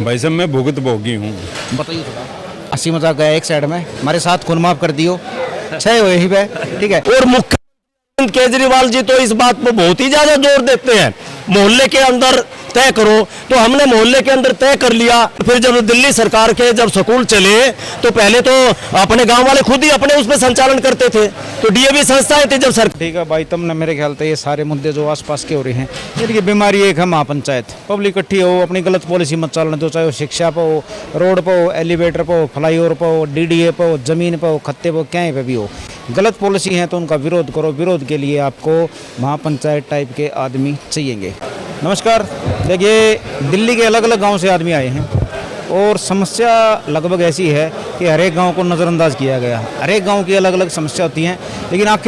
भाई साहब मैं भुगत भोगी हूँ। बताइए थोड़ा। हंसी मजाक गया एक साइड में, हमारे साथ खून माफ कर दियो, छह हुए ही पे, ठीक है। और मुख्यमंत्री केजरीवाल जी तो इस बात पर बहुत ही ज्यादा जोर देते हैं, मोहल्ले के अंदर तय करो। तो हमने मोहल्ले के अंदर तय कर लिया। फिर जब दिल्ली सरकार के जब स्कूल चले तो पहले तो अपने गांव वाले खुद ही अपने उसमें संचालन करते थे, तो डीएवी संस्थाएं थी जब सरकार। ठीक है भाई, तब ना मेरे ख्याल से ये सारे मुद्दे जो आसपास के हो रहे हैं, इनकी बीमारी एक है महापंचायत। पब्लिक इकट्ठी हो, अपनी गलत पॉलिसी मत चलने दो, चाहे वो शिक्षा पे हो, रोड पे हो, एलिवेटर पे हो, फ्लाईओवर पे हो, डीडीए पे हो, जमीन पे हो, खत्ते पे हो, कहीं पे भी हो, गलत पॉलिसी है तो उनका विरोध करो। विरोध के लिए आपको महापंचायत टाइप के आदमी चाहिएंगे। नमस्कार। देखिए, दिल्ली के अलग अलग गांव से आदमी आए हैं और समस्या लगभग ऐसी है कि हर एक गांव को नज़रअंदाज किया गया। हर एक गांव की अलग अलग समस्या होती हैं, लेकिन आखिर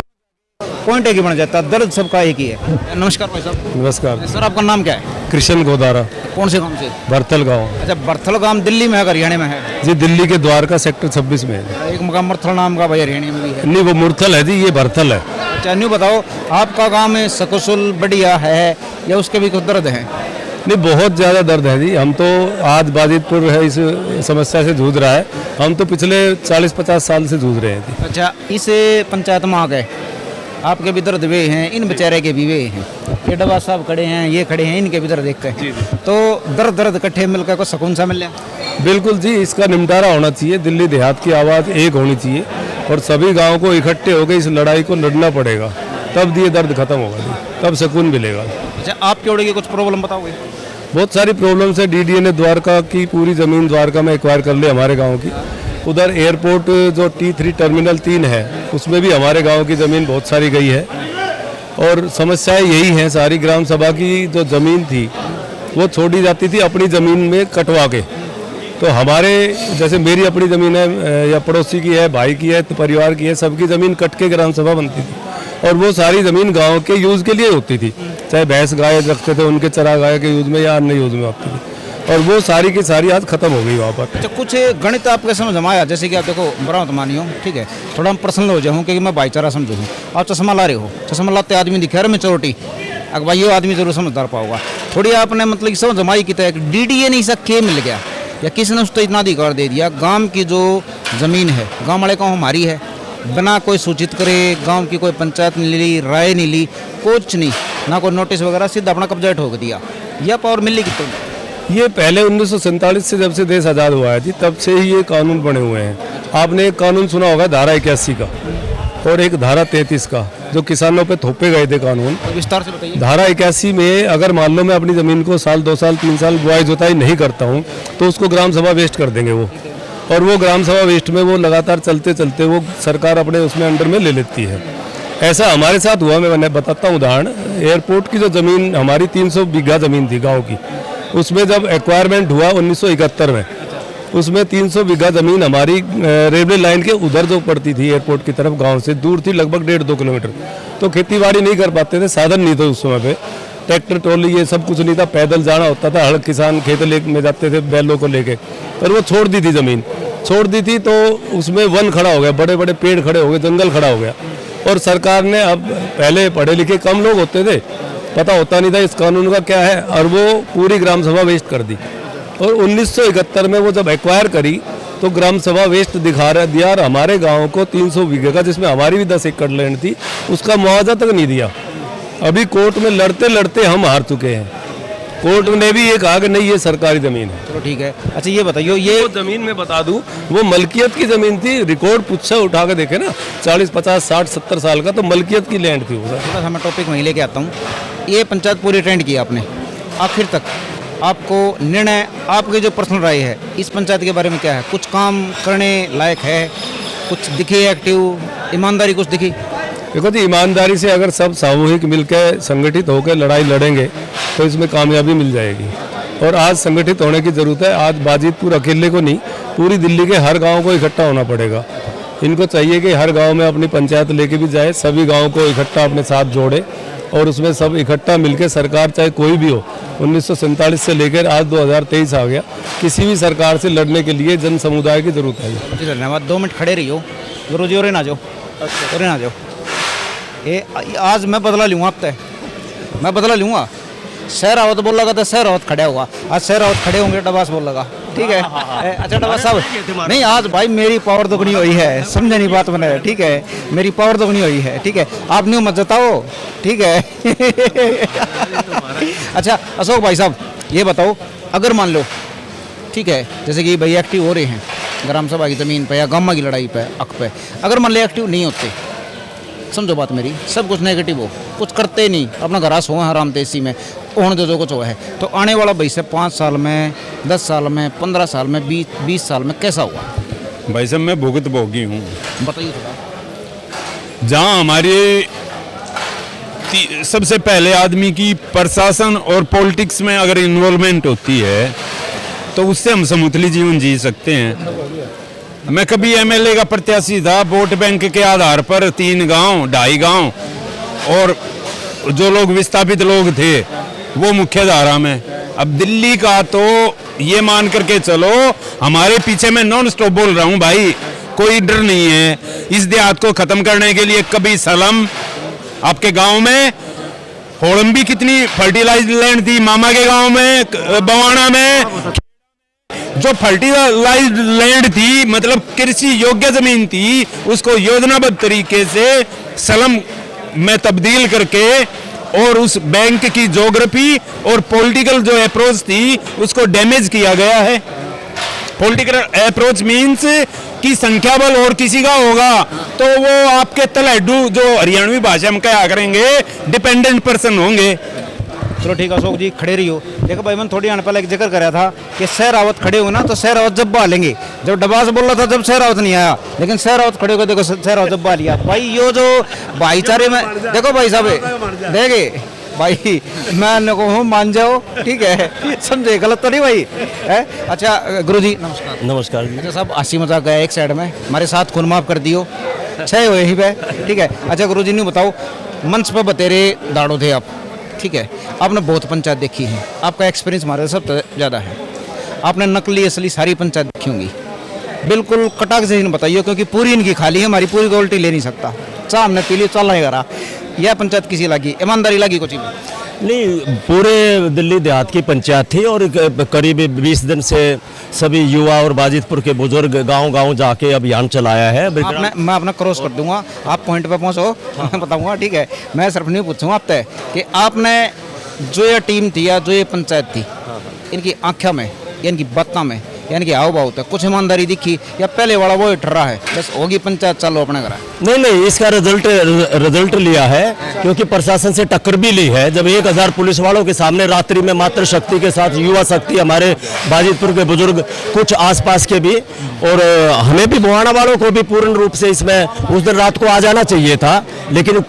पॉइंट एक ही बन जाता है, दर्द सबका एक ही है। नमस्कार भाई साहब। नमस्कार सर, आपका नाम क्या है? कृष्ण गोदारा। कौन से गांव से? बरथल गाँव। अच्छा, बरथल गांव दिल्ली में है, हरियाणा में है? जी, दिल्ली के द्वारका सेक्टर 26 में है। एक मकाम मरथल नाम का भाई हरियाणा में भी है। नहीं, वो मुरथल है जी, ये बरथल है। अच्छा, न्यू बताओ, आपका गाँव में सकुशल बढ़िया है या उसके भी कुछ दर्द है? नहीं, बहुत ज़्यादा दर्द है जी। हम तो आज बाजितपुर है इस समस्या से जूझ रहा है, हम तो पिछले 40-50 साल से जूझ रहे हैं जी। अच्छा, इस पंचायत में आ गए, आपके भी दर्द वे हैं, इन बेचारे के भी वे हैं, ये डबा साहब खड़े हैं, ये खड़े हैं, इनके भी दर्द देखते हैं, तो दर्द इकट्ठे मिलकर को सुकून सा मिल जाए। बिल्कुल जी, इसका निपटारा होना चाहिए। दिल्ली देहात की आवाज़ एक होनी चाहिए और सभी गाँव को इकट्ठे होकर इस लड़ाई को लड़ना पड़ेगा, तब ये दर्द खत्म होगा जी, तब सुकून मिलेगा। अच्छा, आपके ओर की कुछ प्रॉब्लम बताओगे? बहुत सारी प्रॉब्लम्स है। डीडीए ने द्वारका की पूरी ज़मीन द्वारका में एक्वायर कर ली हमारे गांव की। उधर एयरपोर्ट जो T3 टर्मिनल 3 है, उसमें भी हमारे गांव की ज़मीन बहुत सारी गई है। और समस्याएं यही हैं, सारी ग्राम सभा की जो ज़मीन थी वो छोड़ी जाती थी अपनी ज़मीन में कटवा के। तो हमारे जैसे मेरी अपनी ज़मीन है या पड़ोसी की है, भाई की है, तो परिवार की है, सबकी ज़मीन कट के ग्राम सभा बनती थी और वो सारी ज़मीन गांव के यूज़ के लिए होती थी, चाहे भैंस गाय रखते थे उनके चरा गाय के यूज़ में या अन्य यूज़ में होती थी, और वो सारी की सारी आज खत्म हो गई वहाँ पर। अच्छा, कुछ गणित आपके समझ में आया? जैसे कि आप देखो, बड़ा मत मानियो, ठीक है, थोड़ा हम पर्सनल हो जाऊँ क्योंकि मैं भाईचारा समझू हूँ। आप चश्मा ला रहे हो, चश्मा लाते आदमी दिखे रहे मेचोरिटी, अगर भाई ये आदमी जरूर समझदार पाओगा। थोड़ी आपने मतलब समझ जमाई की तरह डीडीए नहीं सा के मिल गया या किसी ने उसको इतना अधिकार दे दिया, गांव की जो ज़मीन है, गांव वाले गाँव हमारी है, बिना कोई सूचित करे, गांव की कोई पंचायत नहीं ली, राय नहीं ली, कुछ नहीं, ना कोई नोटिस वगैरह, सीधा अपना कब्जा ठोक दिया। यह पावर मिली कितनी? ये पहले 1947 से जब से देश आज़ाद हुआ है जी, तब से ही ये कानून बने हुए हैं। आपने एक कानून सुना होगा धारा 81 का और एक धारा 33 का, जो किसानों पे थोपे गए थे कानून। विस्तार से बताइए। धारा 81 में अगर मान लो मैं अपनी ज़मीन को साल 2 साल 3 साल बुआई जोताई नहीं करता हूँ तो उसको ग्राम सभा वेस्ट कर देंगे वो, और वो ग्राम सभा वेस्ट में वो लगातार चलते चलते वो सरकार अपने उसमें अंडर में ले लेती है। ऐसा हमारे साथ हुआ। मैं बताता हूँ उदाहरण। एयरपोर्ट की जो ज़मीन हमारी 300 बीघा ज़मीन थी गाँव की, उसमें जब एक्वायरमेंट हुआ 1971 में, उसमें 300 बीघा ज़मीन हमारी रेलवे लाइन के उधर जो पड़ती थी एयरपोर्ट की तरफ, गांव से दूर थी, लगभग 1.5-2 किलोमीटर। तो खेती बाड़ी नहीं कर पाते थे, साधन नहीं थे उस समय पे, ट्रैक्टर ट्रॉली ये सब कुछ नहीं था, पैदल जाना होता था, हर किसान खेत में जाते थे बैलों को लेके। पर वो छोड़ दी थी ज़मीन, छोड़ दी थी तो उसमें वन खड़ा हो गया, बड़े बड़े पेड़ खड़े हो गए, जंगल खड़ा हो गया। और सरकार ने, अब पहले पढ़े लिखे कम लोग होते थे, पता होता नहीं था इस कानून का क्या है, और वो पूरी ग्राम सभा वेस्ट कर दी। और 1971 में वो जब एक्वायर करी तो ग्राम सभा वेस्ट दिखा दिया, और हमारे गांव को 300 बीघे का, जिसमें हमारी भी 10 एकड़ लैंड थी, उसका मुआवजा तक नहीं दिया। अभी कोर्ट में लड़ते लड़ते हम हार चुके हैं। कोर्ट ने भी ये कहा कि नहीं, ये सरकारी ज़मीन है। चलो ठीक है। अच्छा, ये बताइए, ये ज़मीन में बता दूं, वो मलकियत की ज़मीन थी। रिकॉर्ड पुच्छा उठा के देखे ना, 40, 50, 60, 70 साल का, तो मलकियत की लैंड थी वो। थोड़ा सा मैं टॉपिक वहीं लेके आता हूँ। ये पंचायत पूरी अटेंड की आपने, आखिर तक आपको निर्णय, आपकी जो पर्सनल राय है इस पंचायत के बारे में क्या है? कुछ काम करने लायक है? कुछ दिखी एक्टिव ईमानदारी कुछ दिखी? देखो जी, ईमानदारी से अगर सब सामूहिक मिलकर संगठित होकर लड़ाई लड़ेंगे तो इसमें कामयाबी मिल जाएगी। और आज संगठित होने की ज़रूरत है। आज बाजितपुर अकेले को नहीं, पूरी दिल्ली के हर गांव को इकट्ठा होना पड़ेगा। इनको चाहिए कि हर गांव में अपनी पंचायत लेके भी जाए, सभी गाँव को इकट्ठा अपने साथ जोड़े और उसमें सब इकट्ठा मिलकर सरकार, चाहे कोई भी हो, 1947 से लेकर आज 2023 आ गया, किसी भी सरकार से लड़ने के लिए जन समुदाय की जरूरत है। जी धन्यवाद। 2 मिनट खड़े रहियो, गुरु जी और ना जाओ, और ना जाओ। ये आज मैं बदला लूँगा, अब तक मैं बदला लूँगा। सहरावत बोल लगा तो सहरावत खड़ा होगा, आज सहरावत खड़े होंगे डबास बोल लगा, ठीक है। अच्छा डबास साहब, नहीं आज भाई मेरी पावर दुगनी हुई है, समझे नहीं बात बने, ठीक है, मेरी पावर दुगनी हुई है, ठीक है, आप न्यू मत जताओ, ठीक है। अच्छा अशोक भाई साहब ये बताओ, अगर मान लो ठीक है, जैसे कि भाई एक्टिव हो रहे हैं ग्राम सभा की ज़मीन पे या गामा की लड़ाई पे हक पे, अगर मान लो एक्टिव नहीं होते, समझो बात मेरी, सब कुछ नेगेटिव हो, कुछ करते नहीं, अपना घर सो आराम देसी में ओण जो कुछ हुआ है, तो आने वाला भाई से 5 साल में, 10 साल में, 15 साल में, 20 साल में कैसा हुआ? भाई साहब मैं भुगत भोगी हूँ। बताइए थोड़ा। जहाँ हमारी सबसे पहले आदमी की प्रशासन और पॉलिटिक्स में अगर इन्वॉल्वमेंट होती है तो उससे हम समूतली जीवन जी सकते हैं। मैं कभी एमएलए का प्रत्याशी था, वोट बैंक के आधार पर 3 गांव, 2.5 गांव और जो लोग विस्थापित लोग थे वो मुख्य धारा में। अब दिल्ली का तो ये मान करके चलो, हमारे पीछे मैं नॉन स्टॉप बोल रहा हूँ भाई, कोई डर नहीं है। इस देहात को खत्म करने के लिए कभी सलम आपके गांव में, होड़म भी कितनी फर्टिलाइज लैंड थी, मामा के गांव में, बवाना में जो फर्टिलाइज लैंड थी, मतलब कृषि योग्य जमीन थी, उसको योजनाबद्ध तरीके से सलम में तब्दील करके और उस बैंक की ज्योग्राफी और पॉलिटिकल जो अप्रोच थी उसको डैमेज किया गया है। पॉलिटिकल अप्रोच मीन्स कि संख्या बल और किसी का होगा तो वो आपके तलहडू, जो हरियाणवी भाषा में क्या करेंगे, डिपेंडेंट पर्सन होंगे। चलो ठीक है अशोक जी, खड़े रहियो। देखो भाई मैंने थोड़ी आने पहले एक जिक्र करा था कि सहरावत खड़े हो ना तो सहरावत जब बा लेंगे, जब डबास बोल रहा था जब सहरावत नहीं आया, लेकिन सहरावत खड़े हो, देखो सहरावत जब बा लिया भाई। यो जो भाईचारे में देखो भाई साहब, देखे भाई मैं कहूँ मान जाओ, ठीक है, समझे गलत तो नहीं भाई है। अच्छा गुरुजी नमस्कार। नमस्कार जी। अच्छा साहब हंसी मजाक गया एक साइड में, हमारे साथ खून माफ कर दियो, 6 हुए ही पे, ठीक है। अच्छा गुरुजी ने बताओ, मंच पर बतेरे दाड़ो थे आप, ठीक है, आपने बहुत पंचायत देखी है, आपका एक्सपीरियंस हमारे सब ज़्यादा है, आपने नकली असली सारी पंचायत देखी होंगी, बिल्कुल कटाक से इन बताइए, क्योंकि पूरी इनकी खाली है, हमारी पूरी क्वालिटी ले नहीं सकता, चाह हमने पी ली चल नहीं करा। यह पंचायत किसी लगी, ईमानदारी लगी कुछ नहीं, पूरे दिल्ली देहात की पंचायत थी और करीब 20 दिन से सभी युवा और बाजितपुर के बुजुर्ग गांव-गांव जाके अभियान चलाया है। मैं अपना क्रॉस कर दूंगा, आप पॉइंट पे पहुंचो, मैं बताऊंगा, ठीक है। मैं सिर्फ नहीं पूछूंगा आपसे कि आपने जो ये टीम थी या जो ये पंचायत थी, इनकी आंखों में, इनकी बातों में, यानी कि हाव भाव तक कुछ ईमानदारी दिखी या पहले वाला वो ठर्रा है, बस होगी पंचायत चालू अपने घर? नहीं, इसका रिजल्ट लिया है, क्योंकि प्रशासन से टक्कर भी ली है। जब 1000 पुलिस वालों के सामने रात्रि में मात्र शक्ति के साथ, युवा शक्ति, हमारे बाजितपुर के बुजुर्ग, कुछ आसपास के भी, और हमें भी बुहाना वालों को भी पूर्ण रूप से इसमें उस दिन रात को आ जाना चाहिए था, लेकिन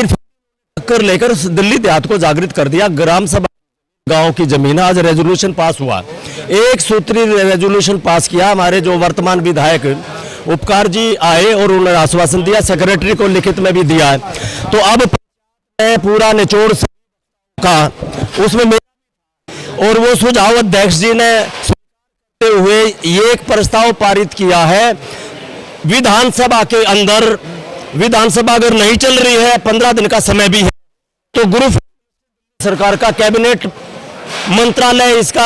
टक्कर लेकर दिल्ली देहात को जागृत कर दिया। ग्राम सभा गांव की जमीन, आज रेजोल्यूशन पास हुआ, 1 सूत्री रेजोल्यूशन पास किया। हमारे जो वर्तमान विधायक उपकार जी आए और उन्होंने आश्वासन दिया, सेक्रेटरी को लिखित में भी दिया है। तो अब पूरा निचोड़ का उसमें और वो सुझाव अध्यक्ष जी ने हुए ये एक प्रस्ताव पारित किया है, विधानसभा के अंदर, विधानसभा अगर नहीं चल रही है, 15 दिन का समय भी है, तो गुरु सरकार का कैबिनेट मंत्रालय इसका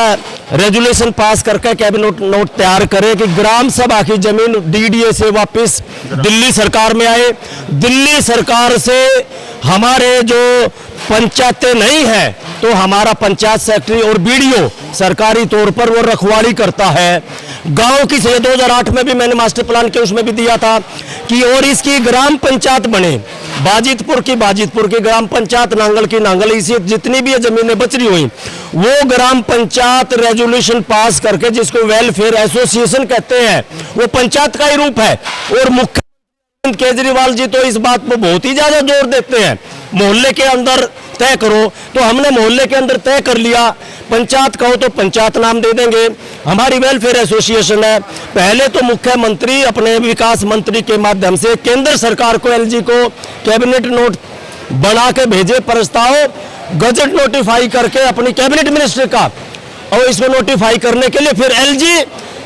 रेजुलेशन पास करके कैबिनेट नोट तैयार करे कि ग्राम सभा की जमीन डीडीए से वापस दिल्ली सरकार में आए। दिल्ली सरकार से हमारे जो पंचायतें नहीं है तो हमारा पंचायत सेक्रेटरी और बीडीओ सरकारी तौर पर वो रखवाली करता है। गांव की से 2008 में भी मैंने मास्टर प्लान के उसमें भी दिया था कि और इसकी ग्राम पंचायत बने, बाजितपुर की ग्राम पंचायत, नांगल की नांगल, इसी जितनी भी ये जमीनें बच रही हुई वो ग्राम पंचायत रेजोल्यूशन पास करके, जिसको वेलफेयर एसोसिएशन कहते हैं, वो पंचायत का ही रूप है। और मुख्यमंत्री केजरीवाल जी तो इस बात पर बहुत ही ज्यादा जोर देते हैं, मोहल्ले के अंदर तय करो, तो हमने मोहल्ले के अंदर तय कर लिया, पंचायत कहो तो पंचायत नाम दे देंगे। हमारी वेलफेयर एसोसिएशन है, पहले तो मुख्यमंत्री अपने विकास मंत्री के माध्यम से केंद्र सरकार को, एलजी को कैबिनेट नोट बना के भेजे प्रस्ताव, गजट नोटिफाई करके अपनी कैबिनेट मिनिस्टर का, और इसको नोटिफाई करने के लिए फिर एलजी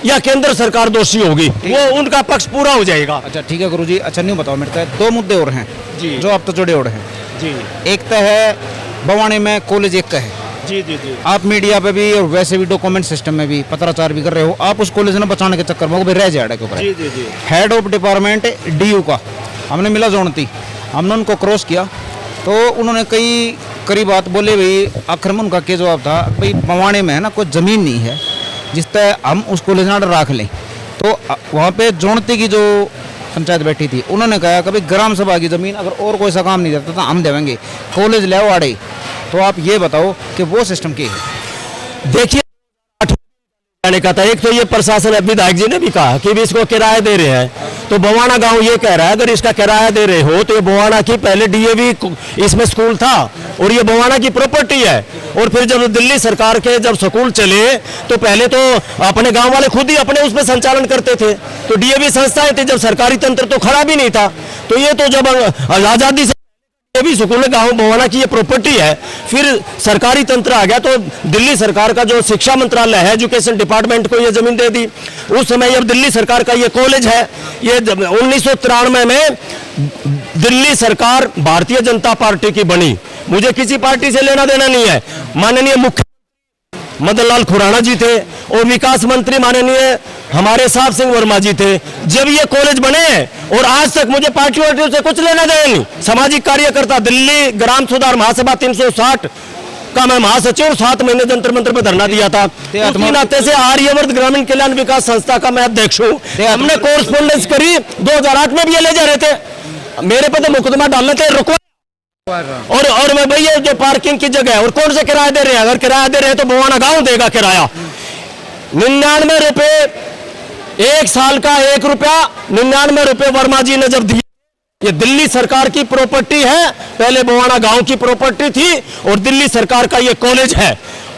या केंद्र सरकार दोषी होगी, वो उनका पक्ष पूरा हो जाएगा। अच्छा ठीक है गुरुजी। अच्छा नहीं बताओ, मेरे को 2 मुद्दे और हैं जी, जो आप तो जुड़े और हैं जी। एक तो है बवाने में कॉलेज एक का है। जी जी जी। आप मीडिया पे भी और वैसे भी डॉक्यूमेंट सिस्टम में भी पत्राचार भी कर रहे हो, आप उस कॉलेज ने बचाने के चक्कर में वो भी रह जाएगा के ऊपर। जी जी जी। हेड ऑफ डिपार्टमेंट डीयू का हमने मिला जोड़ती, हमने उनको क्रॉस किया तो उन्होंने कई बात बोले। भाई आखिर में उनका क्या जवाब था, भाई बवाने में है ना कोई ज़मीन नहीं है जिस तरह हम उस कॉलेज ना रख लें। तो वहाँ पे जोड़ती की जो पंचायत बैठी थी उन्होंने कहा कभी ग्राम सभा की ज़मीन अगर और कोई सा काम नहीं देता तो हम देवेंगे, कॉलेज ले आओ आड़े। तो आप ये बताओ कि वो सिस्टम क्या है? देखिए मैंने कहा था, एक तो ये प्रशासन विधायक जी ने भी कहा कि भी इसको किराया दे रहे हैं, तो बवाना गांव ये कह रहा है अगर इसका किराया दे रहे हो तो ये बवाना की पहले डीएवी इसमें स्कूल था और ये बवाना की प्रॉपर्टी है। और फिर जब दिल्ली सरकार के जब स्कूल चले तो पहले तो अपने गांव वाले खुद ही अपने उसमें संचालन करते थे, तो डीएवी संस्थाएं थी, जब सरकारी तंत्र तो खड़ा भी नहीं था। तो ये तो जब आजादी से ये भी स्कूल गांव बवाना की ये प्रॉपर्टी है, फिर सरकारी तंत्र आ गया तो दिल्ली सरकार का जो शिक्षा मंत्रालय है, एजुकेशन डिपार्टमेंट को ये जमीन दे दी। उस समय अब दिल्ली सरकार का ये कॉलेज है, ये 1993 में दिल्ली सरकार भारतीय जनता पार्टी की बनी, मुझे किसी पार्टी से लेना देना नहीं है। माननीय मुख्य मदन लाल खुराना जी थे और विकास मंत्री माननीय हमारे साहब सिंह वर्मा जी थे जब ये कॉलेज बने, और आज तक मुझे पार्टी वार्टियों से कुछ लेना देना नहीं। सामाजिक कार्यकर्ता, दिल्ली ग्राम सुधार महासभा 360 का मैं महासचिव, 7 महीने जंतर मंत्र पर धरना दिया था। उसी नाते से आर्यवर्त ग्रामीण कल्याण विकास संस्था का मैं अध्यक्ष हूँ। हमने कोरस्पोंडेंस करी, 2008 में भी ये ले जा रहे थे, मेरे पे तो मुकदमा डालने थे, रुकवा। और मैं भैया जो पार्किंग की जगह है और कौन से किराया दे रहे हैं, अगर किराया दे रहे हैं तो बवाना गांव देगा किराया। 99 रुपए एक साल का, 1 रुपया 99 रुपए वर्मा जी ने जब दिए। ये दिल्ली सरकार की प्रॉपर्टी है, पहले बवाना गांव की प्रॉपर्टी थी और दिल्ली सरकार का ये कॉलेज है।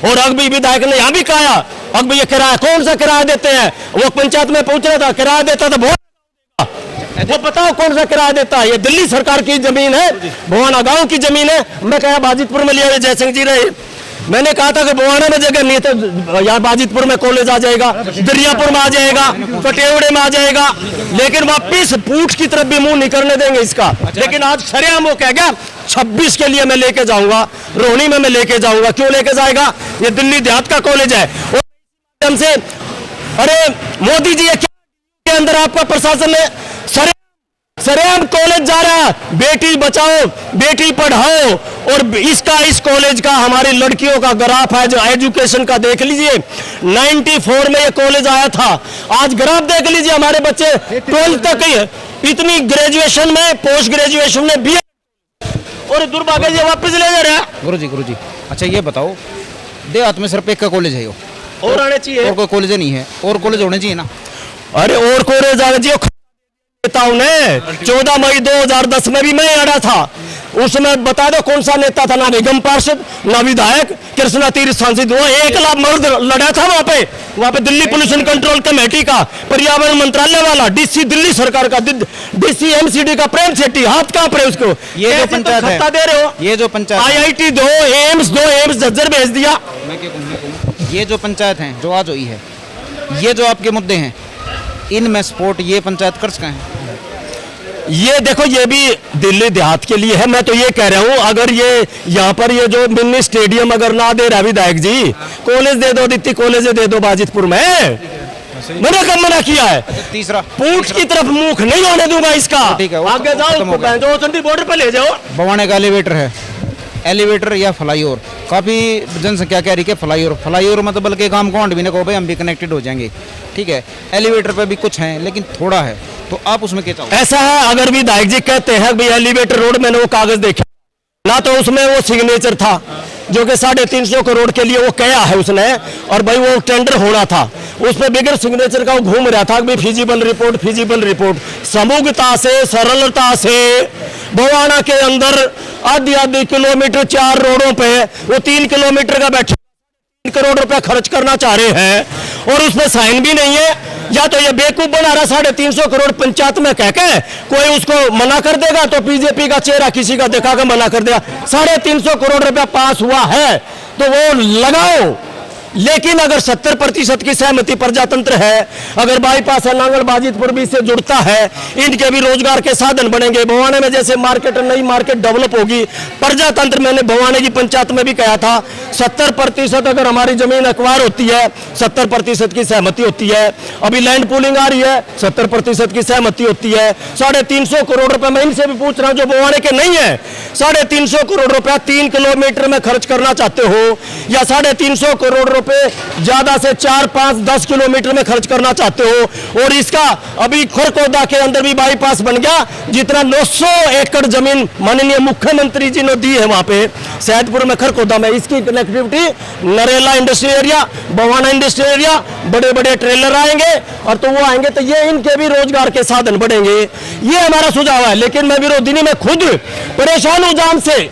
और अभी विधायक ने यहां भी कहा अब ये किराया कौन सा किराया देते हैं, वो पंचायत में पूछ रहा था किराया देता था वो बताओ कौन सा किराया देता है। ये दिल्ली सरकार की जमीन है, बवाना गांव की जमीन है। मैं कहा बाजितपुर में लिया, जयसिंह जी रहे, मैंने कहा था कि बवाना में जगह नहीं तो यहाँ बाजितपुर में कॉलेज आ जाएगा, दरियापुर में आ जाएगा, कटेवड़े में आ जाएगा, लेकिन वापिस पूछ की तरफ भी मुंह नहीं करने देंगे इसका। लेकिन आज सरेआम वो कह गया 26 के लिए मैं लेके जाऊंगा, रोहिणी में मैं लेके जाऊंगा। क्यों लेके जाएगा, ये दिल्ली देहात का कॉलेज है। और से अरे मोदी जी के अंदर आपका प्रशासन ने सरेआम कॉलेज जा रहा है, बेटी बचाओ बेटी पढ़ाओ। और इस कॉलेज का हमारी लड़कियों का ग्राफ है जो एजुकेशन का देख लीजिए, 94 में ये कॉलेज आया था, आज ग्राफ देख लीजिए हमारे बच्चे 12th तक ही है, इतनी ग्रेजुएशन में पोस्ट ग्रेजुएशन में भी, और दुर्भाग्य ये वापस ले जा रहा है। गुरुजी अच्छा ये बताओ, देहात में सिर्फ एक का कॉलेज है, और आने चाहिए, और कोई कॉलेज नहीं है, और कॉलेज होने चाहिए ना। अरे और कॉलेज आने चाहिए। नेताओं ने 14 मई 2010 में भी मैं अड़ा था, उसमें बता दो कौन सा नेता था, ना निगम पार्षद ना विधायक, कृष्णा तीर्थ सांसद, वो 1 लाख मर्द लड़ा था वहां पे दिल्ली पोल्यूशन कंट्रोल कमेटी का, पर्यावरण मंत्रालय वाला, डीसी दिल्ली सरकार का, डीसी एमसीडी का प्रेम सेठी, हाथ कांप रहे उसको। ये जो पंचायत है, दे रहे हो, ये जो पंचायत IIT 2 एम्स झज्जर भेज दिया। मैं क्या कहूँ, ये जो पंचायत है जो आज हुई है, ये जो आपके मुद्दे हैं इनमें सपोर्ट ये पंचायत कर सके हैं। ये देखो ये भी दिल्ली देहात के लिए है। मैं तो ये कह रहा हूँ अगर ये यहाँ पर ये जो मिनी स्टेडियम अगर ना दे रहा विधायक जी, कॉलेज दे दो, दित्ती कॉलेज दे दो बाजितपुर में, मैंने कब मना किया है। तीसरा पूछ की तरफ मुख नहीं होने दूंगा इसका। आगे जाओ जो चंडी बॉर्डर पे ले जाओ। बवाने का एलिवेटर है, एलिवेटर या फ्लाईओवर, काफ़ी जनसंख्या कह रही है फ्लाईओवर मतलब बल्कि काम कौन भी ना कहो भाई हम भी कनेक्टेड हो जाएंगे, ठीक है। एलिवेटर पे भी कुछ है लेकिन थोड़ा है, तो आप उसमें क्या चाहोगे? ऐसा है अगर विधायक जी कहते हैं भाई एलिवेटर रोड, मैंने वो कागज देखा ना, तो उसमें वो सिग्नेचर था जो कि 350 करोड़ के लिए वो कहा है उसने, और भाई वो टेंडर होना था, उसमें बिगर सिग्नेचर का वो घूम रहा था कि फिजिबल रिपोर्ट। समूहता से सरलता से बवाना के अंदर आधी किलोमीटर 4 रोडों पे वो 3 किलोमीटर का बैठे 3 करोड़ रुपया खर्च करना चाह रहे हैं और उसमें साइन भी नहीं है। या तो ये बेवकूफ बना रहा, 350 करोड़ पंचायत में कह के कोई उसको मना कर देगा तो बीजेपी का चेहरा किसी का दिखा कर मना कर देगा। 350 करोड़ रुपया पास हुआ है तो वो लगाओ, लेकिन अगर 70% की सहमति प्रजातंत्र है, अगर बाईपास है नांगल बाजितपुर भी से जुड़ता है, इनके भी रोजगार के साधन बनेंगे। भवाने में जैसे मार्केट, नई मार्केट डेवलप होगी, प्रजातंत्र, मैंने भवाने की पंचायत में भी कहा था 70% अगर हमारी जमीन अक्वायर होती है 70% की सहमति होती है। अभी लैंड पूलिंग आ रही है 70% की सहमति होती है। 350 करोड़ रुपए मैं इनसे भी पूछ रहा हूं जो भवाने के नहीं है, 350 करोड़ रुपया 3 किलोमीटर में खर्च करना चाहते हो या 350 करोड़ रुपए ज्यादा से 4, 5, 10 किलोमीटर में खर्च करना चाहते हो। और इसका अभी खरकोदा के अंदर भी बाईपास बन गया, जितना 900 एकड़ जमीन माननीय मुख्यमंत्री जी ने दी है वहां पे सैदपुर में, खरकोदा में, इसकी connectivity Narela industrial area, Bawana industrial area, बड़े बड़े ट्रेलर आएंगे और तो वो आएंगे तो ये इनके भी रोजगार के साधन बढ़ेंगे। ये हमारा सुझाव है। लेकिन मैं विरोधी नहीं, मैं खुद परेशान हूं जाम से,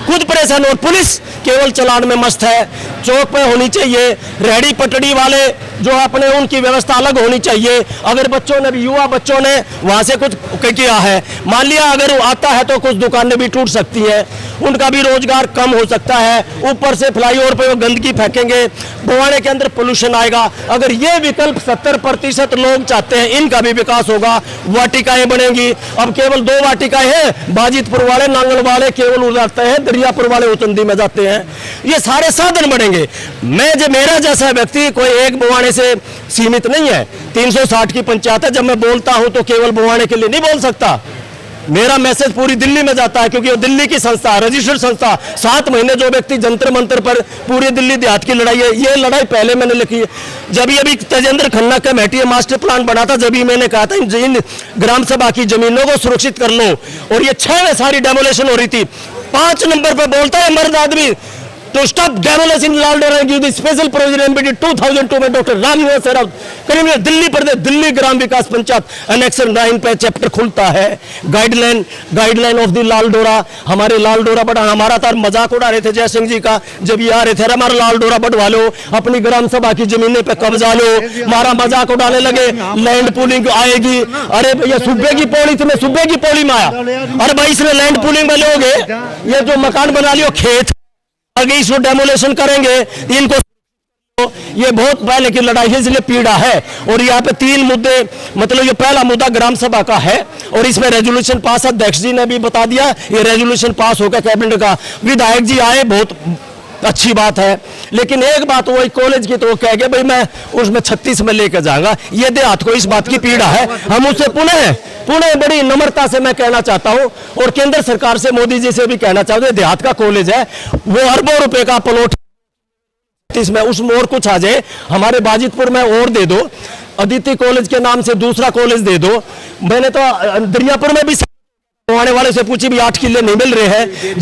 खुद परेशान। और पुलिस केवल चलान में मस्त है। चौक पे होनी चाहिए, रेहड़ी पटड़ी वाले जो अपने, उनकी व्यवस्था अलग होनी चाहिए। अगर बच्चों ने भी, युवा बच्चों ने वहां से कुछ किया है, मान लिया अगर आता है तो कुछ दुकानें भी टूट सकती हैं, उनका भी रोजगार कम हो सकता है। ऊपर से फ्लाईओवर पे वो गंदगी फेंकेंगे, भवाने के अंदर पोल्यूशन आएगा। अगर ये विकल्प 70% लोग चाहते हैं, इनका भी विकास होगा, वाटिकाएं बनेंगी। अब केवल 2 वाटिकाएं हैं, बाजितपुर वाले, नांगल वाले केवल उजाते हैं, दरियापुर वाले उचंदी में जाते हैं। ये सारे साधन बढ़ेंगे। मेरा जैसा व्यक्ति कोई एक भवाने से सीमित नहीं है, 360 की पंचायत है। जब मैं बोलता हूं तो केवल भवाने के लिए नहीं बोल सकता, मेरा मैसेज पूरी दिल्ली में जाता है, क्योंकि वो दिल्ली की संस्था, रजिस्टर्ड संस्था। 7 महीने जो व्यक्ति जंतर मंतर पर पूरी दिल्ली देहात की लड़ाई है, ये लड़ाई पहले मैंने लिखी है। जब ये अभी Tejendra Khanna committee master plan बना था, जब ही मैंने कहा था इन ग्राम सभा की जमीनों को सुरक्षित कर लो, और ये 6 में सारी डेमोलेशन हो रही थी। 5 नंबर पर बोलता है मर्द आदमी, तो stop demolition Lal Dora give the special provision MPD 2002 में डॉक्टर रामनिवास राव करीब दिल्ली प्रदेश, दिल्ली ग्राम विकास पंचायत एनेक्सर 9 पे चैप्टर खुलता है, गाइडलाइन ऑफ द लालडोरा। हमारे लालडोरा बढ़ा, हमारा तो मजाक उड़ा रहे थे जय सिंह जी का, जब ये आ रहे थे, हमारा लालडोरा बढ़वा लो, अपनी ग्राम सभा की जमीनें पे कब्जा लो, हमारा मजाक उड़ाने लगे, लैंड पूलिंग आएगी। अरे भैया सूबे की पौड़ी थी, मैं सूबे की पौड़ी में आया, अरे भाई इसमें लैंड पूलिंग में लोगे, ये जो मकान बना लियो खेत, आगे इसको डेमोलेशन करेंगे, इनको, ये बहुत पहले की लड़ाई है, इसलिए पीड़ा है। और यहाँ पे 3 मुद्दे, मतलब ये पहला मुद्दा ग्राम सभा का है, और इसमें रेजोल्यूशन पास, अध्यक्ष जी ने भी बता दिया, ये रेजोल्यूशन पास होकर कैबिनेट का, विधायक जी आए, बहुत अच्छी बात है। लेकिन एक बात वही कॉलेज की, तो वो कह गए भाई मैं उसमें 36 में लेकर जाऊंगा। ये देहात को इस बात की पीड़ा है। हम उससे पुनः बड़ी नम्रता से मैं कहना चाहता हूं, और केंद्र सरकार से, मोदी जी से भी कहना चाहता हूं, देहात का कॉलेज है, वो अरबों रुपए का प्लॉट, इसमें उसमें और कुछ आ जाए, हमारे बाजितपुर में और दे दो, अदिति कॉलेज के नाम से दूसरा कॉलेज दे दो। मैंने तो दरियापुर में भी आने वाले से पूछी, भी 8 किले नहीं मिल रहे हैं,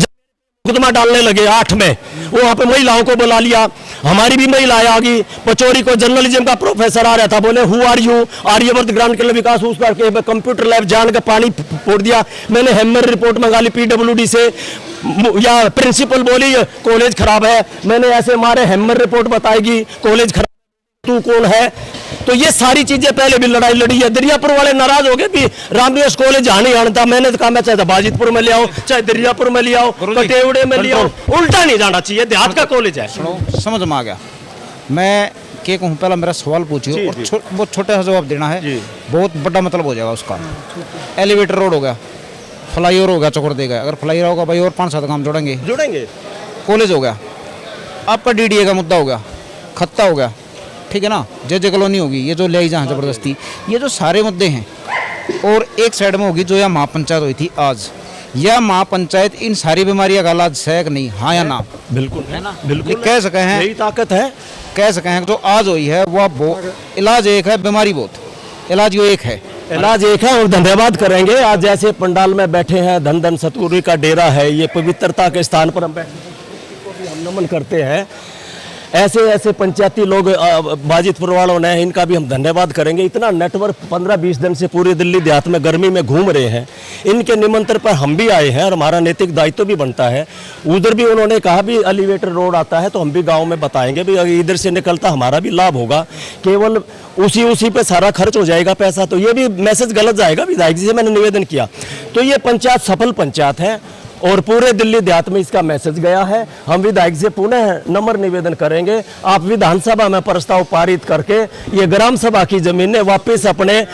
मुकदमा डालने लगे 8 में, वो वहां पे महिलाओं को बुला लिया, हमारी भी महिलाएं आ गई। पचौरी को जर्नलिज्म का प्रोफेसर आ रहा था, बोले who are you, Aryavart grant के लिए विकास, उसका कंप्यूटर लैब जान का पानी फोड़ दिया। मैंने हैमर रिपोर्ट मंगा ली पीडब्ल्यूडी से, या प्रिंसिपल बोली कॉलेज खराब है, मैंने ऐसे मारे हैमर रिपोर्ट बताएगी कॉलेज खराब, तू कौन है। तो ये सारी चीजें पहले भी लड़ाई लड़ी है। दरियापुर वाले नाराज हो गए भी रामनिवास कॉलेज नहीं आना, मैंने तो कहा मैं चाहे बाजितपुर में ले आओ, चाहे दरियापुर में ले आओ, कटेवड़े में ले आओ, उल्टा नहीं जाना चाहिए, देहात का कॉलेज है। समझ में आ गया। मैं क्या कहूँ, पहला मेरा सवाल पूछिए और बहुत छोटा सा जवाब देना है, बहुत बड़ा मतलब हो जाएगा उसका। एलिवेटर रोड हो गया, फ्लाईओवर हो गया, चौकड़ देगा, अगर फ्लाईओवर होगा भाई और 5-7 काम जोड़ेंगे। कॉलेज हो गया, आपका डीडीए का मुद्दा हो गया, खत्ता हो गया, ठीक है ना, जे कॉलोनी होगी, ये जो ले जहाँ जबरदस्ती, ये जो सारे मुद्दे हैं। और एक साइड में होगी जो यहाँ महापंचायत हुई थी आज, यह महापंचायत इन सारी बीमारियों का इलाज है कि नहीं, हाँ या ना? बिल्कुल है ना, बिल्कुल कह सके हैं, यही ताकत है, कह सके हैं जो आज हुई है वह इलाज एक है, बीमारी बहुत, इलाज यो एक है, इलाज एक है। और धन्यवाद करेंगे, आज जैसे पंडाल में बैठे हैं, धन धन सतगुरु का डेरा है, ये पवित्रता के स्थान पर हम बैठे, हम नमन करते हैं। ऐसे पंचायती लोग बाजितपुर वालों ने, इनका भी हम धन्यवाद करेंगे। इतना नेटवर्क 15-20 दिन से पूरी दिल्ली देहात में गर्मी में घूम रहे हैं, इनके निमंत्रण पर हम भी आए हैं और हमारा नैतिक दायित्व भी बनता है। उधर भी उन्होंने कहा भी एलिवेटर रोड आता है तो हम भी गांव में बताएंगे भी, अगर इधर से निकलता हमारा भी लाभ होगा, केवल उसी पे सारा खर्च हो जाएगा पैसा, तो ये भी मैसेज गलत जाएगा। विधायक जी से मैंने निवेदन किया, तो ये पंचायत सफल पंचायत है और पूरे दिल्ली देहात में इसका मैसेज गया है। हम विधायक से पुनः नम्र निवेदन करेंगे, आप विधानसभा में प्रस्ताव पारित करके ये ग्राम सभा की जमीनें वापस अपने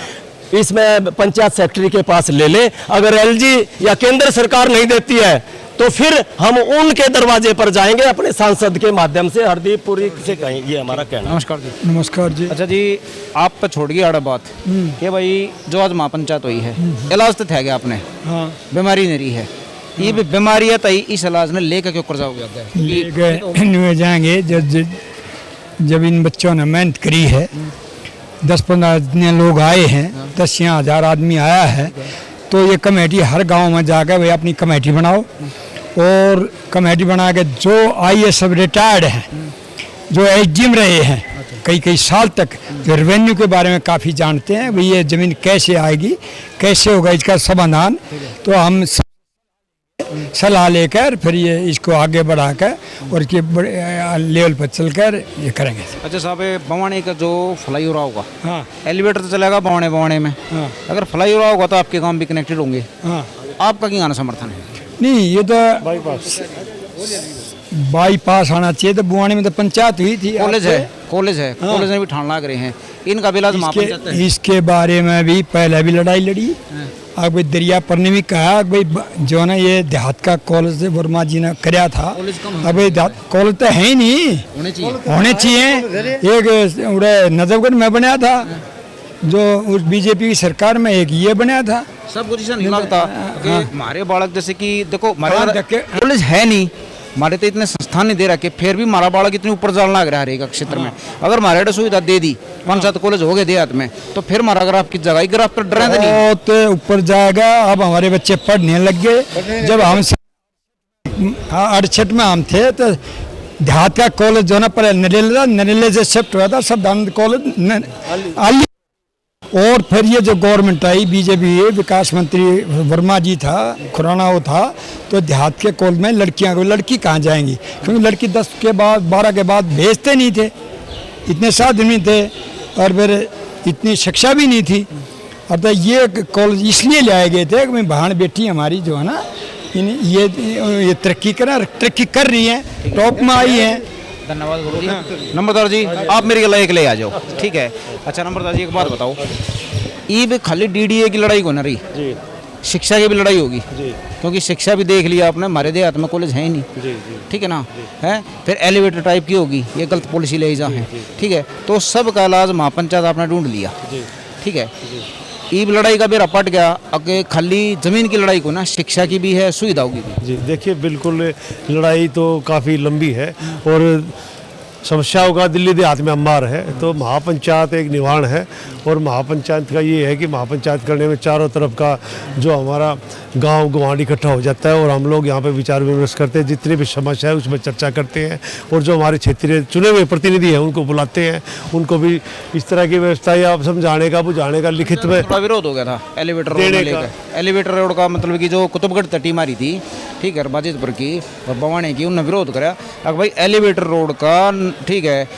इसमें पंचायत सेक्रेटरी के पास ले ले। अगर एलजी या केंद्र सरकार नहीं देती है तो फिर हम उनके दरवाजे पर जाएंगे अपने सांसद के माध्यम से, हरदीप पुरी से कहेंगे। ये हमारा कहना। नमस्कार जी। नमस्कार जी। अच्छा जी, आप पे छोड़ गई आड़ा बात कि भाई जो आज महापंचायत हुई है, इलाज तो था गया आपने, हाँ बीमारी नहीं है, ये भी बीमारी है, तई इस इलाज ने लेकर क्यों कर्जा हो गया है? ले गए जाएंगे जब इन बच्चों ने मेहनत करी है, 10-15 इतने लोग आए हैं, 10,000 आदमी आया है, तो ये कमेटी हर गांव में जाकर भाई अपनी कमेटी बनाओ और कमेटी बना के जो IAS सब रिटायर्ड हैं, जो एसडीएम रहे हैं कई साल तक, जो रेवेन्यू के बारे में काफ़ी जानते हैं, भाई ये ज़मीन कैसे आएगी, कैसे होगा इसका समाधान, तो हम सलाह लेकर फिर ये इसको आगे बढ़ाकर और इसके लेवल पर चलकर ये करेंगे। अच्छा साहब, बवाने का जो फ्लाई ओवर होगा, हाँ एलिवेटर तो चलेगा बवाने में, हाँ अगर फ्लाई ओवर होगा तो आपके गांव भी कनेक्टेड होंगे, हाँ। आपका क्या समर्थन है? नहीं, ये तो बाईपास आना चाहिए। तो बुआनी में तो पंचायत हुई थी, कॉलेज है, कॉलेज ने भी ठान लाग रहे हैं, इनका भी इलाज महापंचायत है। इसके बारे में भी पहले भी लड़ाई लड़ी। अब भाई दरिया पर ने भी कहा भाई जो ना ये देहात का कॉलेज वर्मा जी ने कराया था, अब भाई कॉलेज तो है ही नहीं, होने चाहिए। एक नजफगढ़ में बनाया था, जो उस बीजेपी की सरकार में एक ये बनाया था। सब कुछ ऐसा नहीं लगता कि हमारे बालक जैसे कि देखो हमारे कॉलेज है नहीं, हमारे तो इतने संस्थान नहीं दे रखे, फिर भी हमारा बालक इतने ऊपर जान लग रहा है हर एक क्षेत्र में। अगर हमारे सुविधा दे दी, 5-7 कॉलेज हो गए देहात में, तो फिर हमारा ग्राफ की जगह ग्राफ पर डर नहीं, बहुत ऊपर जाएगा। अब हमारे बच्चे पढ़ने लग गए। जब हम 68 में हम थे तो देहात का कॉलेज जो ना पर नरेला से शिफ्ट हुआ था सदानंद कॉलेज, और फिर ये जो गवर्नमेंट आई बीजेपी, विकास मंत्री वर्मा जी था, खुराना वो था, तो देहात के कॉलेज में लड़की कहाँ जाएंगी, क्योंकि लड़की 10 के बाद 12 के बाद भेजते नहीं थे, इतने साधन नहीं थे और फिर इतनी शिक्षा भी नहीं थी। और तो ये कॉलेज इसलिए लाए गए थे कि बहन बेटी हमारी जो है ना ये तरक्की कर रही है, टॉप में आई है। धन्यवाद गुरु जी। नंबरदार जी, आप मेरी गला एक ले आ जाओ, ठीक है। अच्छा नंबरदार जी, एक बात बताओ, ये भी खाली DDA की लड़ाई को न रही, शिक्षा की भी लड़ाई होगी, क्योंकि शिक्षा भी देख लिया आपने, हमारे देहात में कॉलेज है ही नहीं, ठीक है ना, है। फिर एलिवेटर टाइप की होगी, ये गलत पॉलिसी ले जा है, ठीक है। तो सब का इलाज महापंचायत आपने ढूंढ लिया, ठीक है। ये लड़ाई का बेरा पट गया, अगर खाली जमीन की लड़ाई को ना, शिक्षा की भी है, सुविधाओं की भी। जी देखिए, बिल्कुल लड़ाई तो काफ़ी लंबी है और समस्याओं का दिल्ली देहात में अंबार है। तो महापंचायत एक निवारण है और महापंचायत का ये है कि महापंचायत करने में चारों तरफ का जो हमारा गांव गंवाड़ इकट्ठा हो जाता है और हम लोग यहाँ पे विचार विमर्श करते हैं, जितनी भी समस्या है उसमें चर्चा करते हैं और जो हमारे क्षेत्रीय चुने हुए प्रतिनिधि हैं उनको बुलाते हैं, उनको भी इस तरह की व्यवस्था या समझाने का बुझाने का लिखित में थोड़ा विरोध हो गया था एलिवेटर रोड लेकर। एलिवेटर रोड का मतलब कि जो कुतुबगढ़ तटी मारी थी, ठीक है, बाजितपुर की और बवाने की, उन्होंने विरोध करा। अगर भाई एलिवेटर रोड का, ठीक है,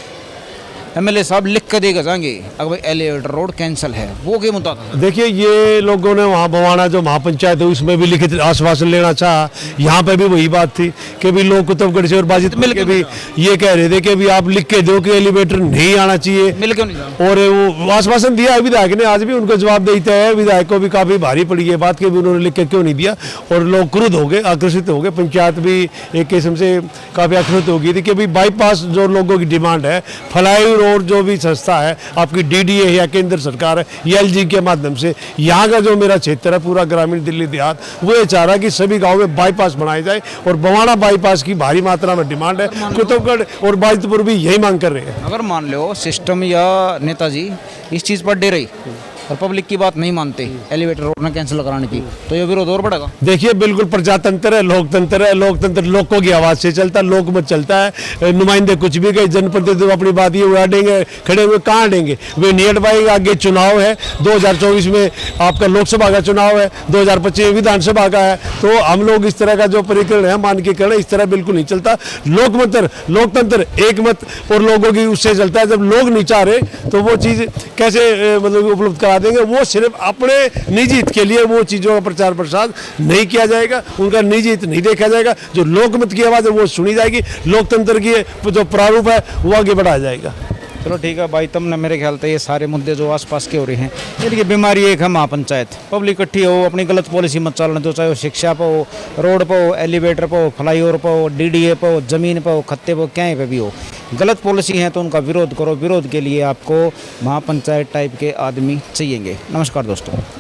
MLA साहब लिख कर देगा जाएंगे, अगर भाई एलिवेटर रोड कैंसिल है, वो के मुताबिक देखिए ये लोगों ने वहाँ बवाना जो महापंचायत है उसमें भी लिखित आश्वासन लेना चाहा। यहाँ पे भी वही बात थी कि भी लोग कुतुबगढ़ से और बाजितपुर के भी ये कह रहे थे कि भी आप लिख के दो कि एलिवेटर नहीं आना चाहिए, मिल क्यों नहीं। और वो आश्वासन दिया है विधायक ने, आज भी उनको जवाब देते हैं। विधायक को भी काफ़ी भारी पड़ी है बात कि भी उन्होंने लिख के क्यों नहीं दिया और लोग क्रुद्ध हो गए, आकर्षित हो गए। पंचायत भी एक किस्म से काफ़ी आकर्षित हो गई थी कि भाई बाईपास जो लोगों की डिमांड है, फ्लाई रोड जो भी संस्था है आपकी DDA है या केंद्र सरकार है या LG के माध्यम से, यहाँ का जो मेरा क्षेत्र है पूरा ग्रामीण दिल्ली देहात, वो ये चाह रहा है कि सभी गाँव में बाईपास बनाए जाए और बवाना बाईपास की भारी मात्रा में डिमांड है। कुतुबगढ़ और बाजितपुर भी यही मांग कर रहे हैं। अगर मान लो सिस्टम या नेताजी इस चीज़ पर डे रही और पब्लिक की बात नहीं मानते एलिवेटर रोड ना कैंसिल कराने की, तो ये विरोध और बढ़ेगा। देखिए बिल्कुल प्रजातंत्र है, लोकतंत्र लोगों की आवाज़ से चलता है, लोकमत चलता है। नुमाइंदे कुछ भी कहे, जनप्रतिनिधि अपनी बात ये उड़ा देंगे, खड़े हुए कहाँ देंगे, वे नहीं हट पाएंगे। आगे चुनाव है, 2024 में आपका लोकसभा का चुनाव है, 2025 में विधानसभा का है, तो हम लोग इस तरह का जो परिकरण है मानकीकरण इस तरह बिल्कुल नहीं चलता। लोकतंत्र एक मत और लोगों की उससे चलता है। जब लोग नहीं चाह रहे तो वो चीज़ कैसे मतलब उपलब्ध करा देंगे, वो सिर्फ अपने निजी हित के लिए वो चीज़ों का प्रचार प्रसार नहीं किया जाएगा, उनका निजी हित नहीं देखा जाएगा। जो लोकमत की आवाज़ है वो सुनी जाएगी, लोकतंत्र की जो प्रारूप है वो आगे बढ़ाया जाएगा। चलो ठीक है भाई, तुमने मेरे ख्याल से ये सारे मुद्दे जो आसपास के हो रहे हैं, इनकी बीमारी एक है महापंचायत। पब्लिक इकट्ठी हो, अपनी गलत पॉलिसी मत चलने दो, चाहे वो शिक्षा पे हो, रोड पे हो, एलिवेटर पे हो, फ्लाईओवर पे हो, डीडीए पे हो, जमीन पे हो, खत्ते पे हो, कहीं पे भी हो, गलत पॉलिसी है तो उनका विरोध करो। विरोध के लिए आपको महापंचायत टाइप के आदमी चाहिएंगे। नमस्कार दोस्तों।